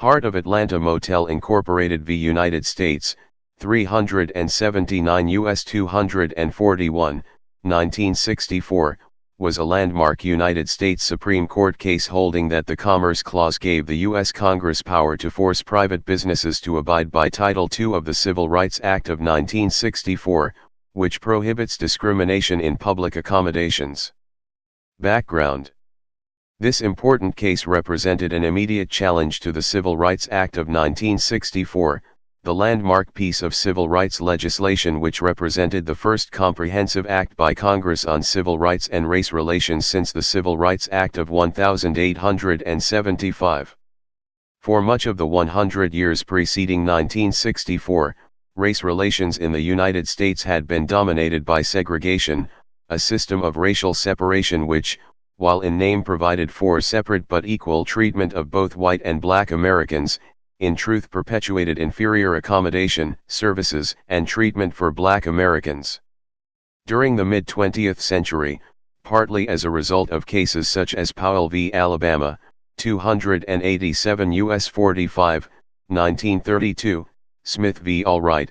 Heart of Atlanta Motel Incorporated v. United States, 379 U.S. 241, 1964, was a landmark United States Supreme Court case holding that the Commerce Clause gave the U.S. Congress power to force private businesses to abide by Title II of the Civil Rights Act of 1964, which prohibits discrimination in public accommodations. Background: this important case represented an immediate challenge to the Civil Rights Act of 1964, the landmark piece of civil rights legislation which represented the first comprehensive act by Congress on civil rights and race relations since the Civil Rights Act of 1875. For much of the 100 years preceding 1964, race relations in the United States had been dominated by segregation, a system of racial separation which, while in name provided for separate but equal treatment of both white and black Americans, in truth perpetuated inferior accommodation, services, and treatment for black Americans. During the mid-20th century, partly as a result of cases such as Powell v. Alabama, 287 U.S. 45, 1932, Smith v. Allwright,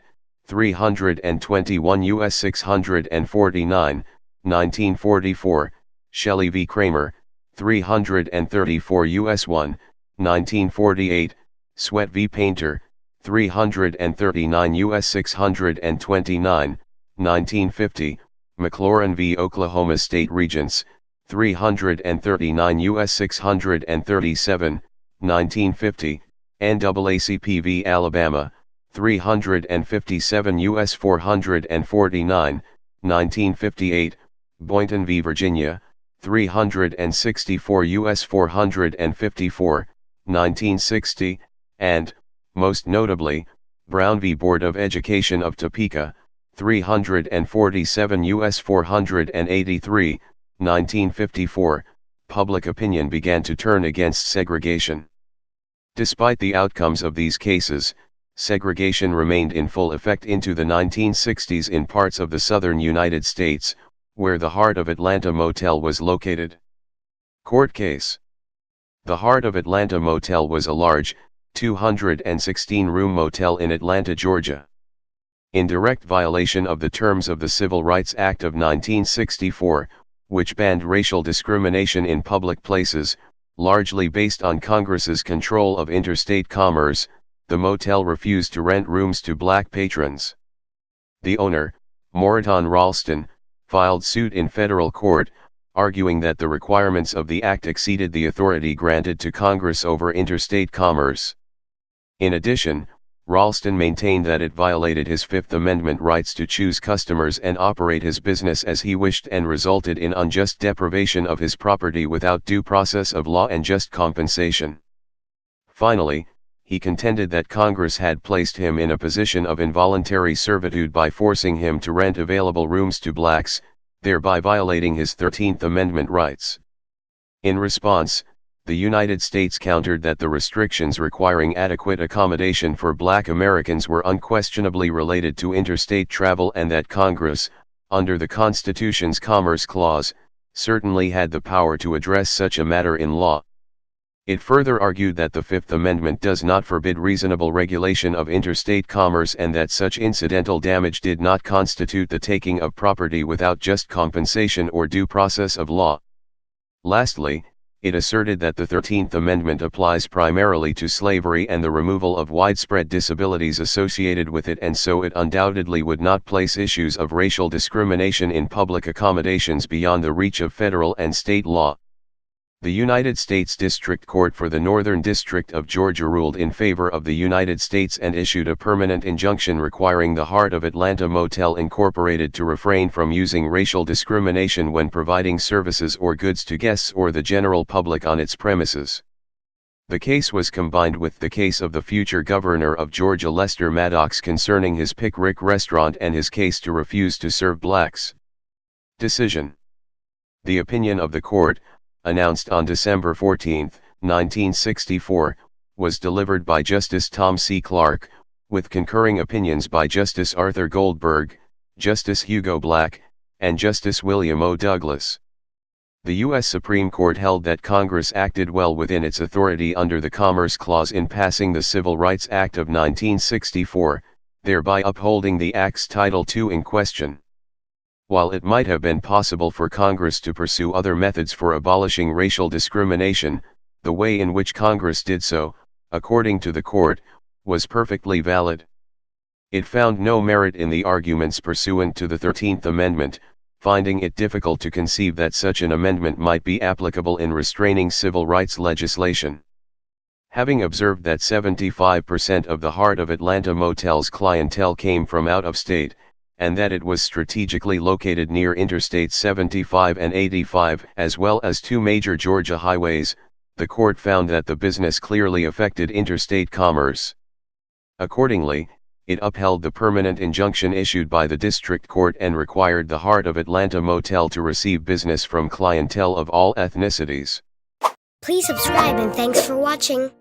321 U.S. 649, 1944, Shelley v. Kramer, 334 U.S. 1, 1948, Sweat v. Painter, 339 U.S. 629, 1950, McLaurin v. Oklahoma State Regents, 339 U.S. 637, 1950, NAACP v. Alabama, 357 U.S. 449, 1958, Boynton v. Virginia, 364 U.S. 454, 1960, and, most notably, Brown v. Board of Education of Topeka, 347 U.S. 483, 1954, public opinion began to turn against segregation. Despite the outcomes of these cases, segregation remained in full effect into the 1960s in parts of the southern United States, where the Heart of Atlanta Motel was located. Court case. The Heart of Atlanta Motel was a large, 216-room motel in Atlanta, Georgia. In direct violation of the terms of the Civil Rights Act of 1964, which banned racial discrimination in public places, largely based on Congress's control of interstate commerce, the motel refused to rent rooms to black patrons. The owner, Moreton Ralston, filed suit in federal court, arguing that the requirements of the act exceeded the authority granted to Congress over interstate commerce. In addition, Ralston maintained that it violated his Fifth Amendment rights to choose customers and operate his business as he wished and resulted in unjust deprivation of his property without due process of law and just compensation. Finally, he contended that Congress had placed him in a position of involuntary servitude by forcing him to rent available rooms to blacks, thereby violating his 13th Amendment rights. In response, the United States countered that the restrictions requiring adequate accommodation for black Americans were unquestionably related to interstate travel and that Congress, under the Constitution's Commerce Clause, certainly had the power to address such a matter in law. It further argued that the Fifth Amendment does not forbid reasonable regulation of interstate commerce and that such incidental damage did not constitute the taking of property without just compensation or due process of law. Lastly, it asserted that the 13th Amendment applies primarily to slavery and the removal of widespread disabilities associated with it, and so it undoubtedly would not place issues of racial discrimination in public accommodations beyond the reach of federal and state law. The United States District Court for the Northern District of Georgia ruled in favor of the United States and issued a permanent injunction requiring the Heart of Atlanta Motel Incorporated to refrain from using racial discrimination when providing services or goods to guests or the general public on its premises. The case was combined with the case of the future governor of Georgia Lester Maddox concerning his Pickwick restaurant and his case to refuse to serve blacks. Decision. The opinion of the court, announced on December 14, 1964, was delivered by Justice Tom C. Clark, with concurring opinions by Justice Arthur Goldberg, Justice Hugo Black, and Justice William O. Douglas. The U.S. Supreme Court held that Congress acted well within its authority under the Commerce Clause in passing the Civil Rights Act of 1964, thereby upholding the Act's Title II in question. While it might have been possible for Congress to pursue other methods for abolishing racial discrimination, the way in which Congress did so, according to the court, was perfectly valid. It found no merit in the arguments pursuant to the 13th Amendment, finding it difficult to conceive that such an amendment might be applicable in restraining civil rights legislation. Having observed that 75% of the heart of Atlanta Motel's clientele came from out of state, and that it was strategically located near Interstate 75 and 85 as well as two major Georgia highways, the court found that the business clearly affected interstate commerce. Accordingly, it upheld the permanent injunction issued by the district court and required the Heart of Atlanta Motel to receive business from clientele of all ethnicities. Please subscribe and thanks for watching.